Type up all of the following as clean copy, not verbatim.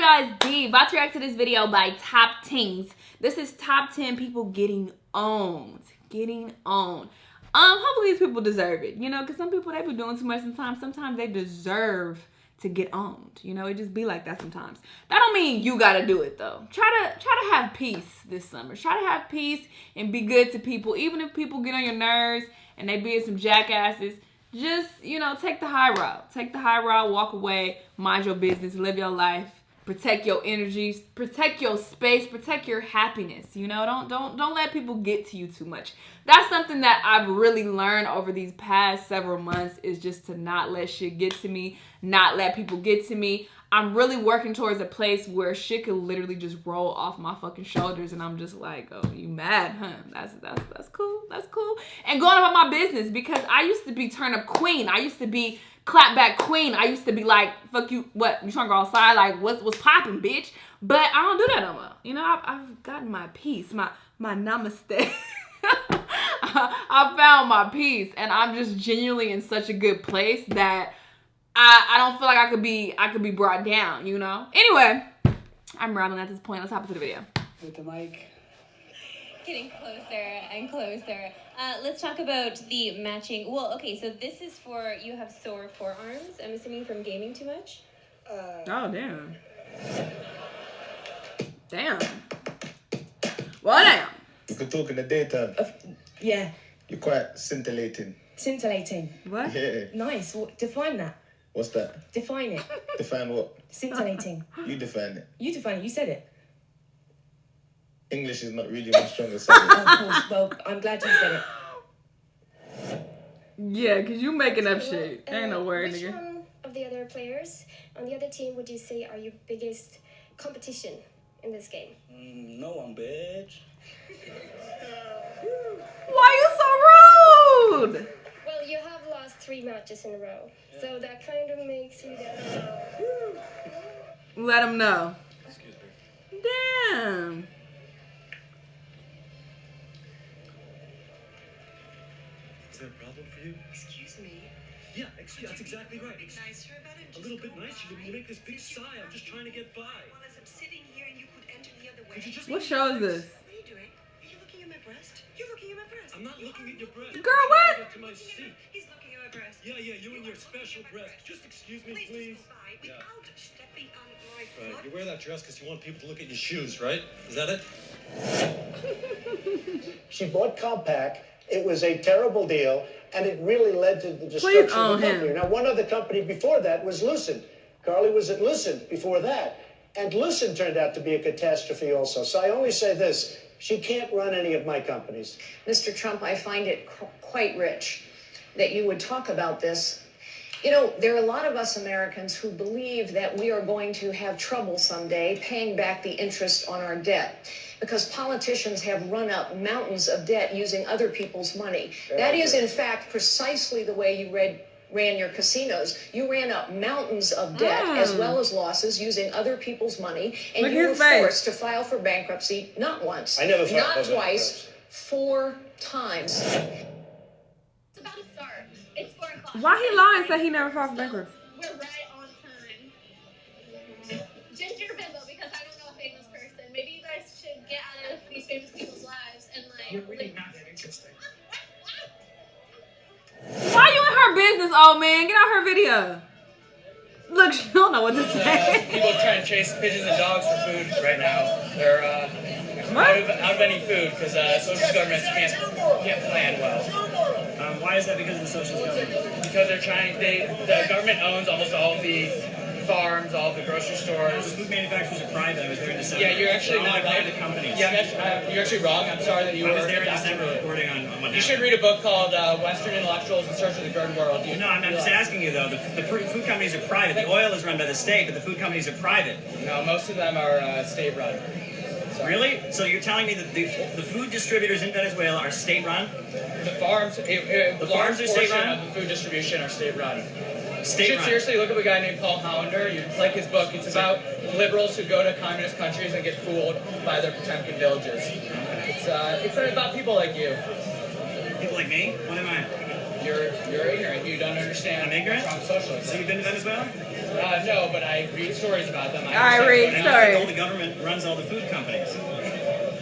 guys? D, about to react to this video by Top Tings. This is top 10 people getting owned. Hopefully these people deserve it, you know, because some people, they be doing too much sometimes. Sometimes they deserve to get owned, you know. It just be like that sometimes. That don't mean you gotta do it though. Try to have peace this summer. Try to have peace and be good to people, even if people get on your nerves and they be some jackasses. Just, you know, take the high route. Take the high route, walk away, mind your business, live your life, protect your energies, protect your space, protect your happiness. You know, don't let people get to you too much. That's something that I've really learned over these past several months, is just to not let shit get to me, not let people get to me. I'm really working towards a place where shit could literally just roll off my fucking shoulders, and I'm just like, oh, you mad, huh? That's cool. That's cool. And going about my business, because I used to be turn up queen. I used to be clap back queen. I used to be like, fuck you, what? You trying to go outside? Like, what's popping, bitch? But I don't do that no more. You know, I've gotten my peace, my namaste. I found my peace, and I'm just genuinely in such a good place that I don't feel like I could be brought down, you know? Anyway, I'm rambling at this point. Let's hop into the video. With the mic. Getting closer and closer. Let's talk about the matching. Well, okay, so this is for, you have sore forearms. I'm assuming from gaming too much? Oh, damn. Damn. Well, damn. You could talk in the daytime. Yeah. You're quite scintillating. Scintillating. What? Yeah. Nice. Define that. What's that? Define it. Define what? Scintillating. You define it. You define it. You said it. English is not really my strongest subject. Of course. Well, I'm glad you said it. Yeah, because you making up shit. Ain't no word, Which nigga. one of the other players on the other team would you say are your biggest competition in this game? No one, bitch. Why you so rude? Well, you have lost 3 matches in a row, so that kind of makes you Let him know. Excuse me. Damn. Is there a problem for you? Excuse me. Yeah, that's exactly right. Be nicer about it. A little bit nicer. You make this big sigh. I'm just trying to get by. Well, as I'm sitting here and you could enter the other way. Could you just What show is this? What are you doing? Are you looking at my breast? You're looking at my breast. I'm not looking at your breast. Girl, I'm what? trying to get to my seat. He's looking at my breast. Yeah, you and your special breast. Just excuse me, please. Just go by Yeah. without stepping on my Right. foot. You wear that dress because you want people to look at your shoes, right? Is that it? She bought Compaq. It was a terrible deal, and it really led to the destruction of the company. Now, one other company before that was Lucent. Carly was at Lucent before that, and Lucent turned out to be a catastrophe also. So I only say this: she can't run any of my companies. Mr. Trump, I find it quite rich that you would talk about this. You know, there are a lot of us Americans who believe that we are going to have trouble someday paying back the interest on our debt, because politicians have run up mountains of debt using other people's money. That is, in fact, precisely the way you ran your casinos. You ran up mountains of debt as well as losses using other people's money, and you were forced to file for bankruptcy not once, I never filed not for twice, 4 times. It's about to start. It's 4 o'clock. Why he lying? Said he never filed for bankruptcy. We're right on time. Ginger Bimbo, because I don't know a famous person. Maybe you guys should get out of these famous people's lives and like. You're really not that interesting. Why you in her business, old man? Get out her video. Look, she don't know what to say. People trying to chase pigeons and dogs for food right now. They're out of any food because socialist governments can't plan well. Why is that? Because of the socialist government? Because the government owns almost all of the farms, all of the grocery stores. The food manufacturers are private. I was there in December. Yeah, you're actually not not the companies. Yeah, you're actually wrong. I'm sorry that you were. I was there in December reporting on what You should read a book called Western Intellectuals in Search of the Good World. No, I'm just asking you though. The food companies are private. The oil is run by the state, but the food companies are private. No, most of them are state-run. Really? So you're telling me that the food distributors in Venezuela are state-run? The farms, the farms are state-run? Of the food distribution are state-run. You should State-run. seriously look up a guy named Paul Hollander. You like his book. It's about liberals who go to communist countries and get fooled by their Potemkin villages. It's about people like you. People like me? What am I? You're ignorant. You don't understand. I'm ignorant? Strong socialism. So you've been to Venezuela? No, but I read stories about them. I read All stories. the government runs all the food companies.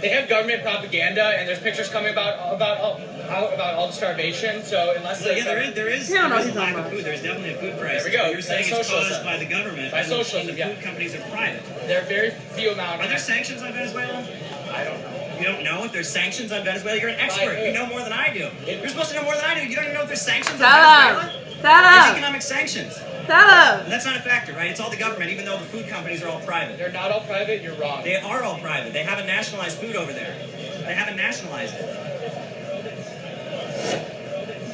They have government propaganda, and there's pictures coming about all the starvation. So unless So, yeah, there is He don't know a what he's lack talking of food. There's definitely a food crisis. There we go. But you're saying That's it's socialism. caused by the government. By and socialism, the yeah. food companies are private. there are very few amount. Are there sanctions on Venezuela? I don't know. You don't know if there's sanctions on Venezuela? You're an expert. Right. You know more than I do. You're supposed to know more than I do. You don't even know if there's sanctions Tell on him. Venezuela? Tell There's him. economic sanctions. Tell him. And that's not a factor, right? It's all the government, even though the food companies are all private. They're not all private. You're wrong. They are all private. They haven't nationalized food over there. They haven't nationalized it.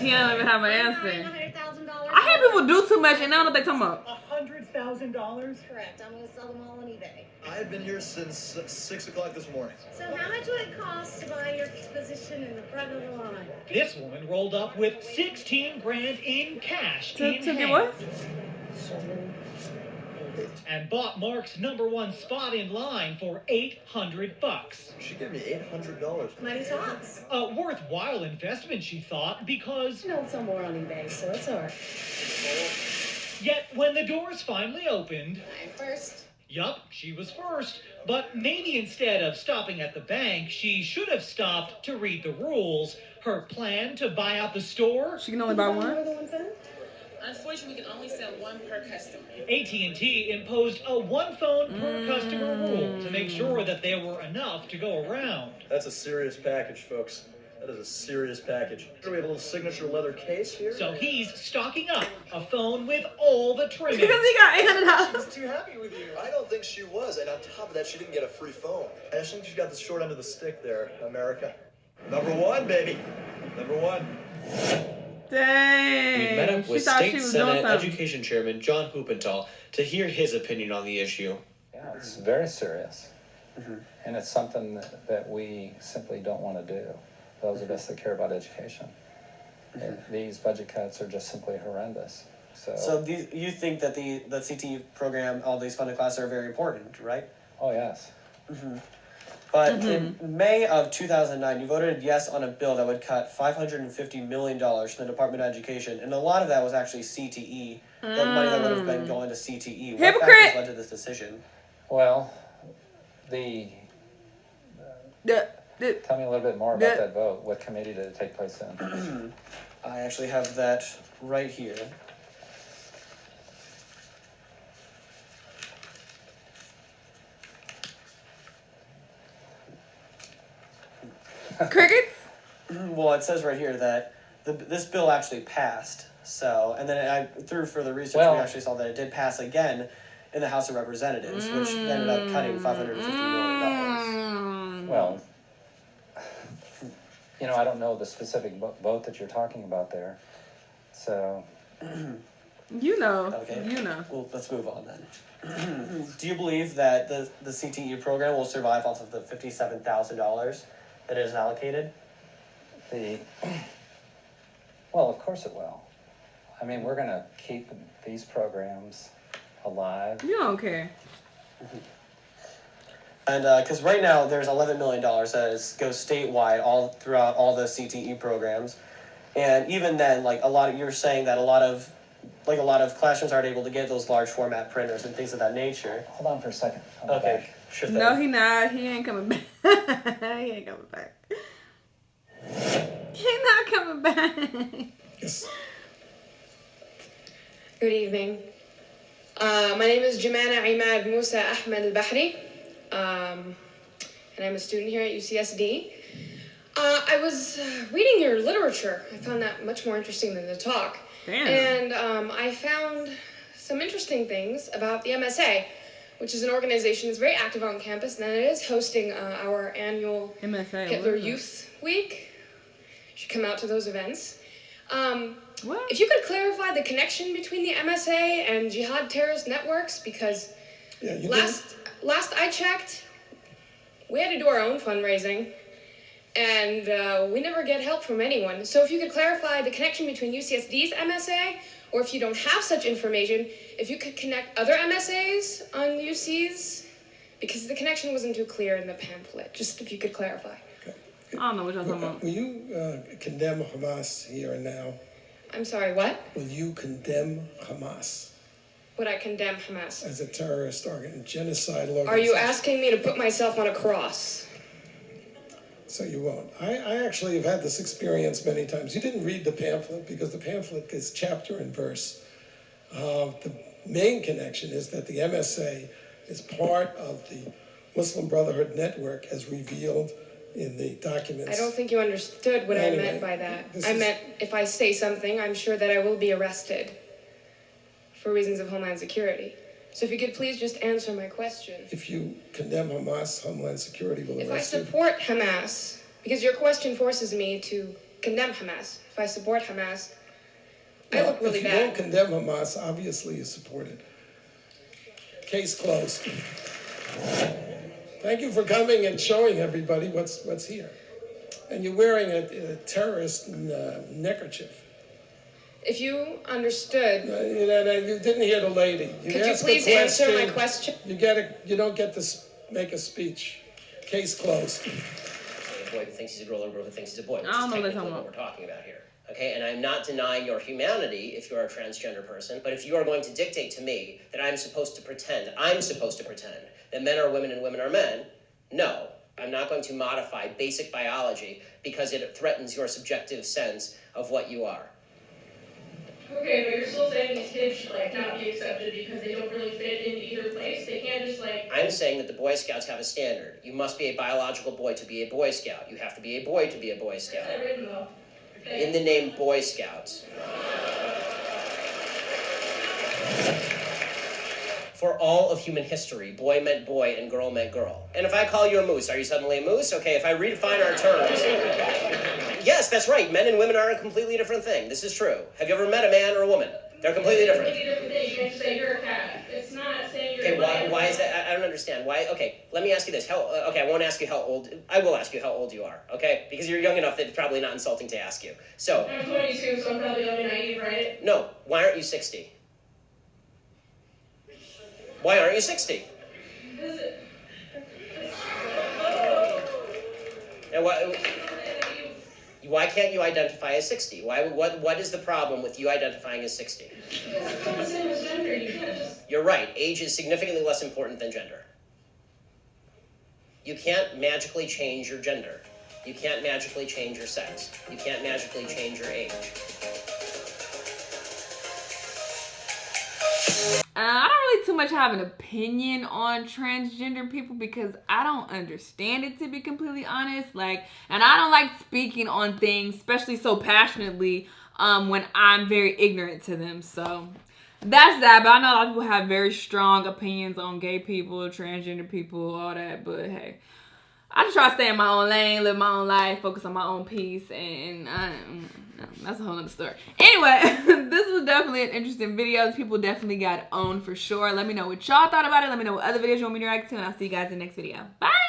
He don't even have an answer. $100,000. I hear people do too much and I don't know what they talking about. $100,000? Correct. I'm going to sell them all on eBay. I have been here since 6 o'clock this morning. So how much would it cost to buy your position in the front of the line? This woman rolled up with 16 grand in cash To in get hand what? and bought Mark's #1 spot in line for $800. She gave me $800. Money talks. A worthwhile investment, she thought, because You know, some more on eBay, so it's all right. yet when the doors finally opened, I'm first. yup, she was first. But maybe instead of stopping at the bank, she should have stopped to read the rules. Her plan to buy out the store? She can only buy one. Unfortunately, we can only sell one per customer. AT&T imposed a one phone per customer rule to make sure that there were enough to go around. That's a serious package, folks. That is a serious package. We have a little signature leather case here. So he's stocking up a phone with all the trimmings. Because he got $800. She's too happy with you. I don't think she was. And on top of that, she didn't get a free phone. I just think she got the short end of the stick there, America. Number one, baby. Number one. Dang. We met up She with thought she State was doing Senate something. Education Chairman John Huppenthal to hear his opinion on the issue. Yeah, it's very serious. And it's something that we simply don't want to do, those of us that care about education. These budget cuts are just simply horrendous. So you think that the CTE program, all these funded classes are very important, right? Oh, yes. But in May of 2009, you voted yes on a bill that would cut $550 million from the Department of Education, and a lot of that was actually CTE. That money that would have been going to CTE. What factors led to this decision? Well, tell me a little bit more about that vote. What committee did it take place in? I actually have that right here. Crickets? Well, it says right here that this bill actually passed. So, and then I through further research, we actually saw that it did pass again in the House of Representatives, which ended up cutting $550 million. Well, I don't know the specific vote that you're talking about there. So. You know. Okay. You know. Well, let's move on then. Do you believe that the CTE program will survive off of the $57,000 that is allocated? Well, of course it will. I mean, we're going to keep these programs alive. You don't care. And because right now there's $11 million that goes statewide all throughout all the CTE programs, and even then, you're saying that a lot of classrooms aren't able to get those large format printers and things of that nature. Hold on for a second. Okay, sure thing. No, he not. He ain't coming back. He ain't coming back. He not coming back. Yes. Good evening. My name is Jumana Imad Musa Ahmed Al-Bahri, and I'm a student here at UCSD. I was reading your literature. I found that much more interesting than the talk. Damn. And I found some interesting things about the MSA, which is an organization that's very active on campus, and it is hosting our annual MSA, Hitler what is it? Youth Week. You should come out to those events. If you could clarify the connection between the MSA and jihad terrorist networks, because last I checked, we had to do our own fundraising, and we never get help from anyone. So if you could clarify the connection between UCSD's MSA, or if you don't have such information, if you could connect other MSAs on UC's, because the connection wasn't too clear in the pamphlet. Just if you could clarify. I don't know what y'all talking about. Will you condemn Hamas here and now? I'm sorry, what? Will you condemn Hamas? What would I condemn Hamas? As a terrorist genocide organization. Are you asking me to put myself on a cross? So you won't. I actually have had this experience many times. You didn't read the pamphlet because the pamphlet is chapter and verse. The main connection is that the MSA is part of the Muslim Brotherhood network as revealed in the documents. I don't think you understood what I meant by that. I meant if I say something, I'm sure that I will be arrested for reasons of Homeland Security. So if you could please just answer my question. If you condemn Hamas, Homeland Security will arrest you. If I support Hamas, because your question forces me to condemn Hamas. If I support Hamas, I look really bad. If you don't condemn Hamas, obviously you support it. Case closed. Thank you for coming and showing everybody what's here. And you're wearing a terrorist neckerchief. If you understood... you didn't hear the lady. Could you please answer my question? You don't get to make a speech. Case closed. A boy who thinks he's a girl or a girl who thinks he's a boy. I don't know what we're talking about here. Okay, and I'm not denying your humanity if you're a transgender person, but if you are going to dictate to me that I'm supposed to pretend that men are women and women are men, no. I'm not going to modify basic biology because it threatens your subjective sense of what you are. Okay, but you're still saying these kids should not be accepted because they don't really fit in either place. They can't just I'm saying that the Boy Scouts have a standard. You must be a biological boy to be a Boy Scout. You have to be a boy to be a Boy Scout. Where's that written though? Okay. In the name Boy Scouts. For all of human history, boy meant boy and girl meant girl. And if I call you a moose, are you suddenly a moose? Okay, if I redefine our terms... Yes, that's right. Men and women are a completely different thing. This is true. Have you ever met a man or a woman? They're completely different. Completely different thing. You can't say you're a cat. It's not saying you're a Okay, why is that? I don't understand. Why? Okay, let me ask you this. Okay, I won't ask you how old... I will ask you how old you are, okay? Because you're young enough that it's probably not insulting to ask you. So... I'm 22, so I'm probably young and naive, right? No. Why aren't you 60? Why aren't you 60? Because And why can't you identify as 60? What is the problem with you identifying as 60? it's not the same as gender. You can't just... You're right. Age is significantly less important than gender. You can't magically change your gender. You can't magically change your sex. You can't magically change your age. I don't really too much have an opinion on transgender people because I don't understand it, to be completely honest. And I don't like speaking on things, especially so passionately, when I'm very ignorant to them. So that's that. But I know a lot of people have very strong opinions on gay people, transgender people, all that. But hey, I just try to stay in my own lane, live my own life, focus on my own peace, and that's a whole other story. Anyway, this was definitely an interesting video. People definitely got owned for sure. Let me know what y'all thought about it. Let me know what other videos you want me to react to, and I'll see you guys in the next video. Bye!